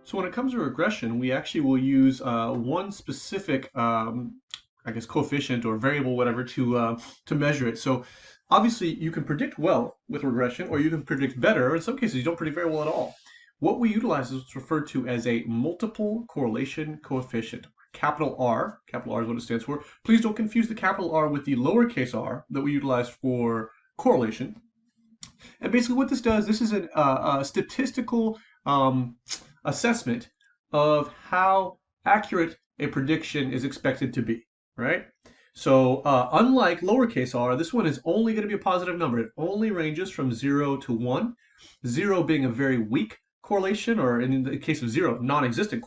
So when it comes to regression, we actually will use one specific, I guess, coefficient or variable, whatever, to measure it. So obviously, you can predict well with regression, or you can predict better. Or in some cases, you don't predict very well at all. What we utilize is what's referred to as a multiple correlation coefficient. Capital R is what it stands for. Please don't confuse the capital R with the lowercase r that we utilize for correlation. And basically what this does, this is a statistical assessment of how accurate a prediction is expected to be, right? So unlike lowercase r, this one is only going to be a positive number. It only ranges from 0 to 1, 0 being a very weak correlation, or in the case of 0, non-existent,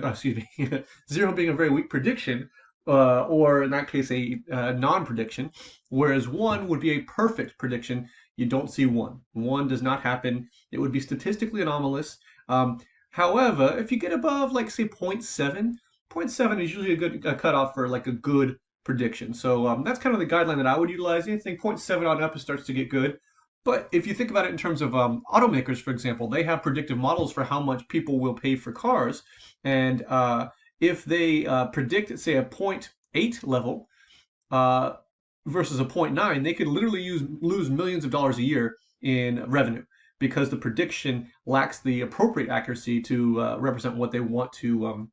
excuse me, 0 being a very weak prediction, or in that case, a non-prediction, whereas 1 would be a perfect prediction. You don't see 1. 1 does not happen. It would be statistically anomalous. However, if you get above, like, say, 0.7, 0.7 is usually a good cutoff for, like, a good prediction. So that's kind of the guideline that I would utilize. Anything 0.7 on up, it starts to get good. But if you think about it in terms of automakers, for example, they have predictive models for how much people will pay for cars. And if they predict, say, a 0.8 level versus a 0.9, they could literally lose millions of dollars a year in revenue because the prediction lacks the appropriate accuracy to represent what they want to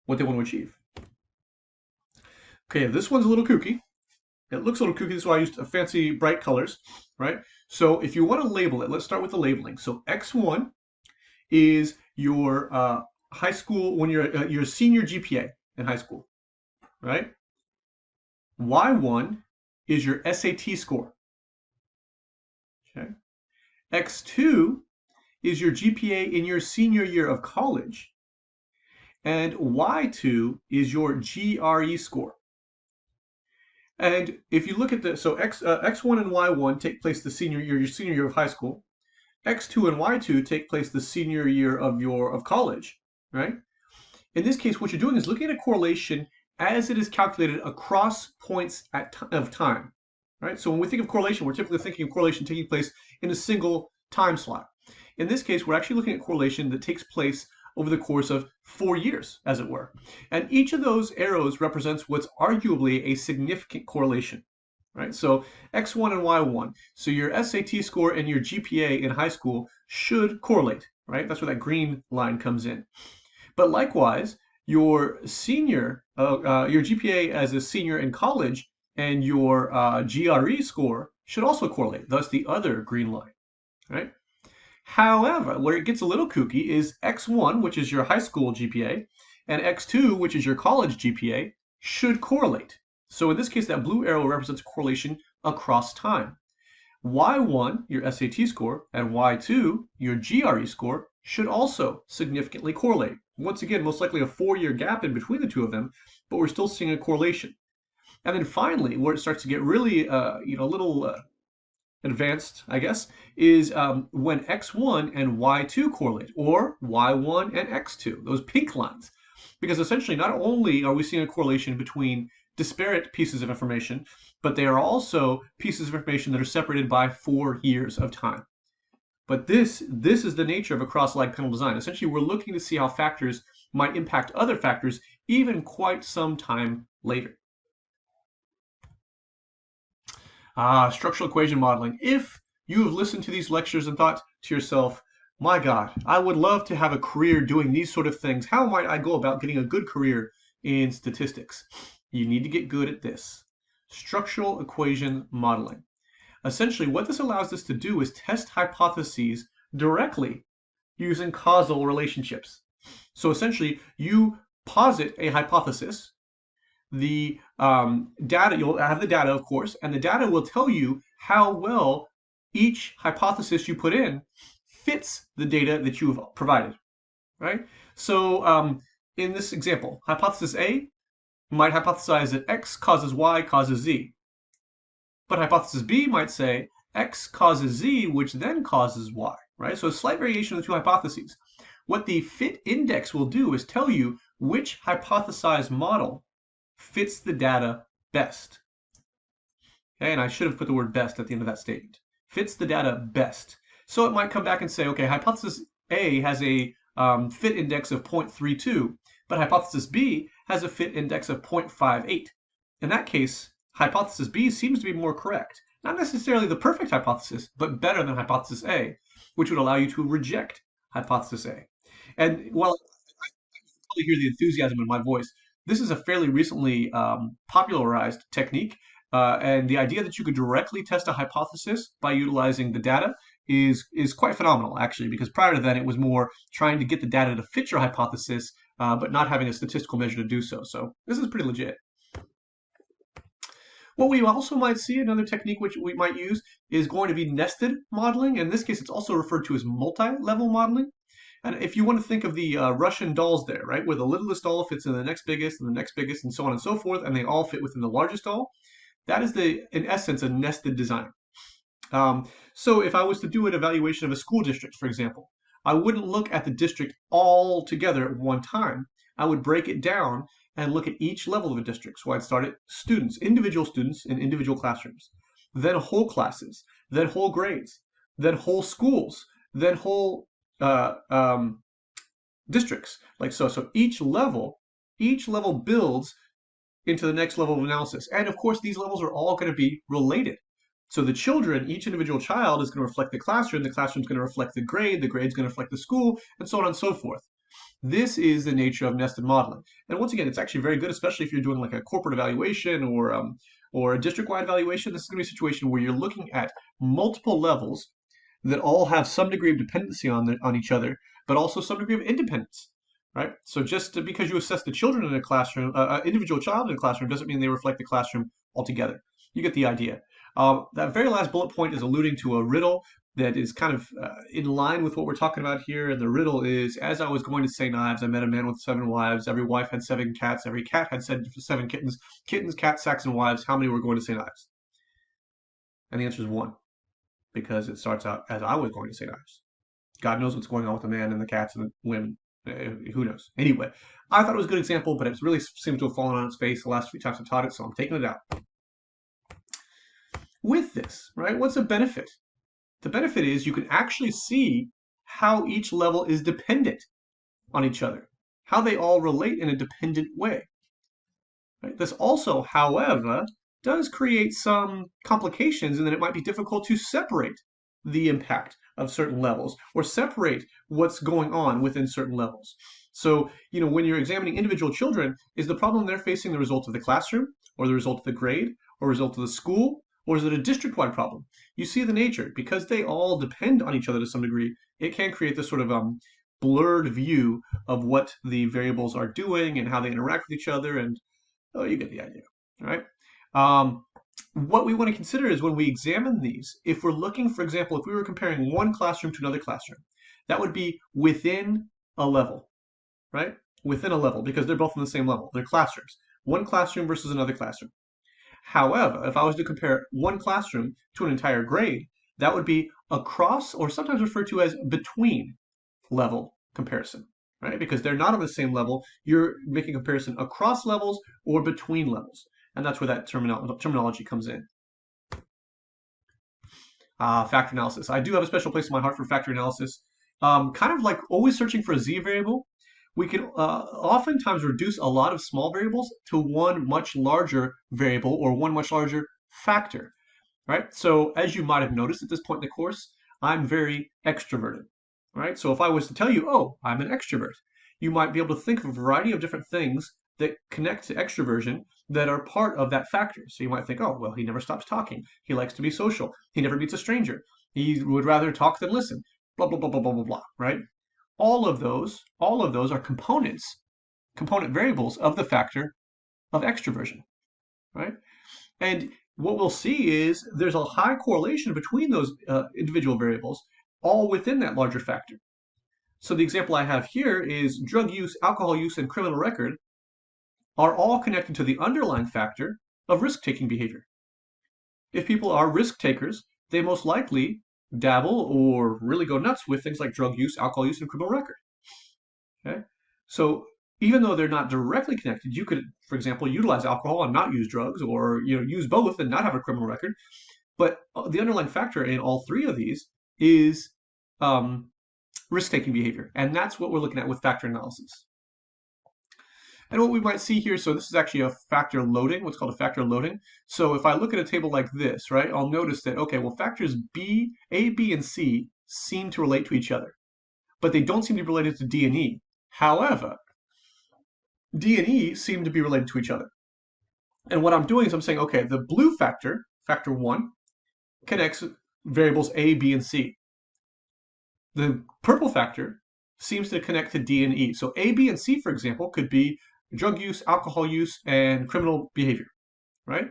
achieve. Okay, this one's a little kooky. It looks a little kooky, that's why I used fancy bright colors, right? So if you want to label it, let's start with the labeling. So X1 is your high school, when you're your senior GPA in high school, right? Y1 is your SAT score. Okay. X2 is your GPA in your senior year of college. And Y2 is your GRE score. And if you look at so X1 and Y1 take place the senior year, your senior year of high school. X2 and Y2 take place the senior year of college, right? In this case, what you're doing is looking at a correlation as it is calculated across points of time, right? So when we think of correlation, we're typically thinking of correlation taking place in a single time slot. In this case, we're actually looking at correlation that takes place over the course of 4 years, as it were. And each of those arrows represents what's arguably a significant correlation, right? So X1 and Y1. So your SAT score and your GPA in high school should correlate, right? That's where that green line comes in. But likewise, your your GPA as a senior in college and your GRE score should also correlate, thus the other green line, right? However, where it gets a little kooky is X1, which is your high school GPA, and X2, which is your college GPA, should correlate. So in this case, that blue arrow represents correlation across time. Y1, your SAT score, and Y2, your GRE score, should also significantly correlate. Once again, most likely a 4-year gap in between the two of them, but we're still seeing a correlation. And then finally, where it starts to get really, a little advanced, I guess, is when X1 and Y2 correlate, or Y1 and X2, those pink lines. Because essentially, not only are we seeing a correlation between disparate pieces of information, but they are also pieces of information that are separated by 4 years of time. But this is the nature of a cross-lag panel design. Essentially, we're looking to see how factors might impact other factors even quite some time later. Structural equation modeling. If you have listened to these lectures and thought to yourself, my God, I would love to have a career doing these sort of things. How might I go about getting a good career in statistics? You need to get good at this. Structural equation modeling. Essentially, what this allows us to do is test hypotheses directly using causal relationships. So essentially, you posit a hypothesis. The data, you'll have the data, of course, and the data will tell you how well each hypothesis you put in fits the data that you've provided, right? So in this example, hypothesis A might hypothesize that X causes Y causes Z. But hypothesis B might say X causes Z, which then causes Y, right? So a slight variation of the two hypotheses. What the fit index will do is tell you which hypothesized model fits the data best. Okay, and I should have put the word best at the end of that statement. Fits the data best. So it might come back and say, okay, hypothesis A has a fit index of 0.32, but hypothesis B has a fit index of 0.58. In that case, hypothesis B seems to be more correct. Not necessarily the perfect hypothesis, but better than hypothesis A, which would allow you to reject hypothesis A. And while probably hear the enthusiasm in my voice, this is a fairly recently popularized technique. And the idea that you could directly test a hypothesis by utilizing the data is quite phenomenal, actually, because prior to that, it was more trying to get the data to fit your hypothesis, but not having a statistical measure to do so. So this is pretty legit. What we also might see, another technique which we might use, is going to be nested modeling. In this case, it's also referred to as multi-level modeling. And if you want to think of the Russian dolls there, right, where the littlest doll fits in the next biggest and the next biggest and so on and so forth, and they all fit within the largest doll, that is, in essence, a nested design. So if I was to do an evaluation of a school district, for example, I wouldn't look at the district all together at one time. I would break it down and look at each level of a district. So I'd start at students in individual classrooms, then whole classes, then whole grades, then whole schools, then whole districts. Like so. So each level builds into the next level of analysis. And of course, these levels are all going to be related. So the children, each individual child is going to reflect the classroom is going to reflect the grade's going to reflect the school, and so on and so forth. This is the nature of nested modeling. And once again, it's actually very good, especially if you're doing like a corporate evaluation or a district-wide evaluation. This is going to be a situation where you're looking at multiple levels that all have some degree of dependency on each other, but also some degree of independence, right? So just because you assess the children in a classroom, individual child in a classroom, doesn't mean they reflect the classroom altogether. You get the idea. That very last bullet point is alluding to a riddle that is kind of in line with what we're talking about here. And the riddle is, as I was going to St. Ives, I met a man with 7 wives. Every wife had 7 cats. Every cat had 7 kittens. Kittens, cats, sacks, and wives. How many were going to St. Ives? And the answer is 1, because it starts out as I was going to St. Ives. God knows what's going on with the man and the cats and the women. Who knows? Anyway, I thought it was a good example, but it really seems to have fallen on its face the last few times I've taught it, so I'm taking it out. With this, right, what's the benefit? The benefit is you can actually see how each level is dependent on each other, how they all relate in a dependent way. Right? This also, however, does create some complications in that it might be difficult to separate the impact of certain levels or separate what's going on within certain levels. So, when you're examining individual children, is the problem they're facing the result of the classroom or the result of the grade or result of the school? Or is it a district-wide problem? You see the nature. Because they all depend on each other to some degree, it can create this sort of blurred view of what the variables are doing and how they interact with each other, and you get the idea, all right? What we want to consider is when we examine these, if we're looking, for example, if we were comparing one classroom to another classroom, that would be within a level, right? Within a level, because they're both in the same level. They're classrooms. One classroom versus another classroom. However, if I was to compare one classroom to an entire grade, that would be across, or sometimes referred to as between level comparison, right? Because they're not on the same level. You're making a comparison across levels or between levels. And that's where that terminology comes in. Factor analysis. I do have a special place in my heart for factor analysis. Kind of like always searching for a z variable. We can oftentimes reduce a lot of small variables to one much larger variable or one much larger factor, right? So as you might have noticed at this point in the course, I'm very extroverted, right? So if I was to tell you, oh, I'm an extrovert, you might be able to think of a variety of different things that connect to extroversion that are part of that factor. So you might think, oh, well, he never stops talking. He likes to be social. He never meets a stranger. He would rather talk than listen. Blah, blah, blah, blah, blah, blah, blah, right? All of those are component variables of the factor of extroversion, right? And what we'll see is there's a high correlation between those individual variables all within that larger factor. So the example I have here is drug use, alcohol use, and criminal record are all connected to the underlying factor of risk-taking behavior. If people are risk takers, they most likely dabble or really go nuts with things like drug use, alcohol use, and criminal record. Okay? So even though they're not directly connected, you could, for example, utilize alcohol and not use drugs, or use both and not have a criminal record. But the underlying factor in all 3 of these is risk-taking behavior. And that's what we're looking at with factor analysis. And what we might see here, so this is actually a factor loading, what's called a factor loading. So if I look at a table like this, right, I'll notice that, okay, well, factors A, B, and C seem to relate to each other, but they don't seem to be related to D and E. However, D and E seem to be related to each other. And what I'm doing is I'm saying, okay, the blue factor, factor 1, connects variables A, B, and C. The purple factor seems to connect to D and E. So A, B, and C, for example, could be drug use, alcohol use, and criminal behavior, right?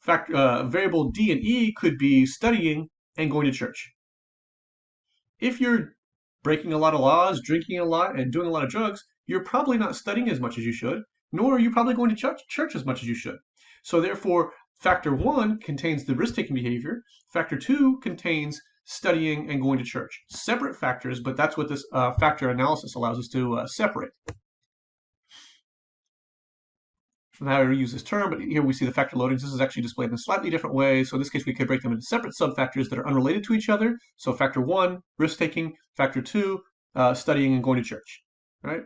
Variable D and E could be studying and going to church. If you're breaking a lot of laws, drinking a lot, and doing a lot of drugs, you're probably not studying as much as you should, nor are you probably going to church as much as you should. So therefore, factor 1 contains the risk-taking behavior. Factor 2 contains studying and going to church. Separate factors, but that's what this factor analysis allows us to separate. Now I reuse this term, but here we see the factor loadings. This is actually displayed in a slightly different way. So in this case, we could break them into separate subfactors that are unrelated to each other. So factor 1, risk-taking. Factor 2, studying and going to church. Right?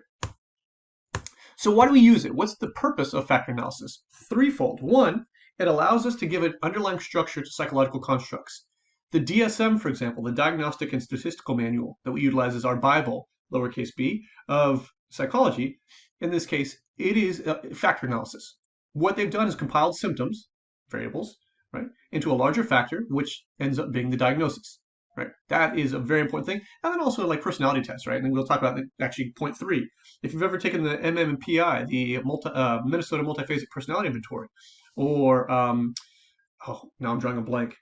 So why do we use it? What's the purpose of factor analysis? Threefold. One, it allows us to give an underlying structure to psychological constructs. The DSM, for example, the Diagnostic and Statistical Manual that we utilize as our Bible, lowercase b, of psychology, in this case, it is factor analysis. What they've done is compiled symptoms, variables, right, into a larger factor, which ends up being the diagnosis, right? That is a very important thing. And then also like personality tests, right? And we'll talk about actually point 3. If you've ever taken the MMPI, the Minnesota Multiphasic Personality Inventory, or, oh, now I'm drawing a blank.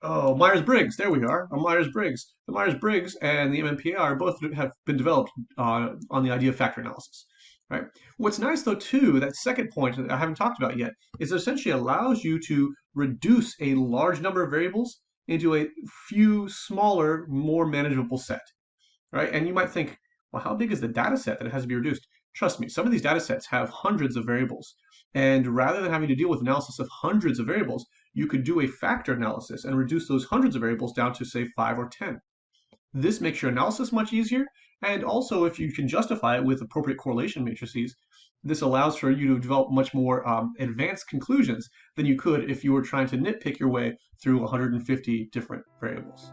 Oh, Myers-Briggs, there we are, Myers-Briggs. The Myers-Briggs and the MMPI both have been developed on the idea of factor analysis, right? What's nice though too, that second point that I haven't talked about yet, is it essentially allows you to reduce a large number of variables into a few smaller, more manageable set, right? And you might think, well, how big is the data set that it has to be reduced? Trust me, some of these data sets have hundreds of variables. And rather than having to deal with analysis of hundreds of variables, you could do a factor analysis and reduce those hundreds of variables down to, say, 5 or 10. This makes your analysis much easier, and also if you can justify it with appropriate correlation matrices, this allows for you to develop much more advanced conclusions than you could if you were trying to nitpick your way through 150 different variables.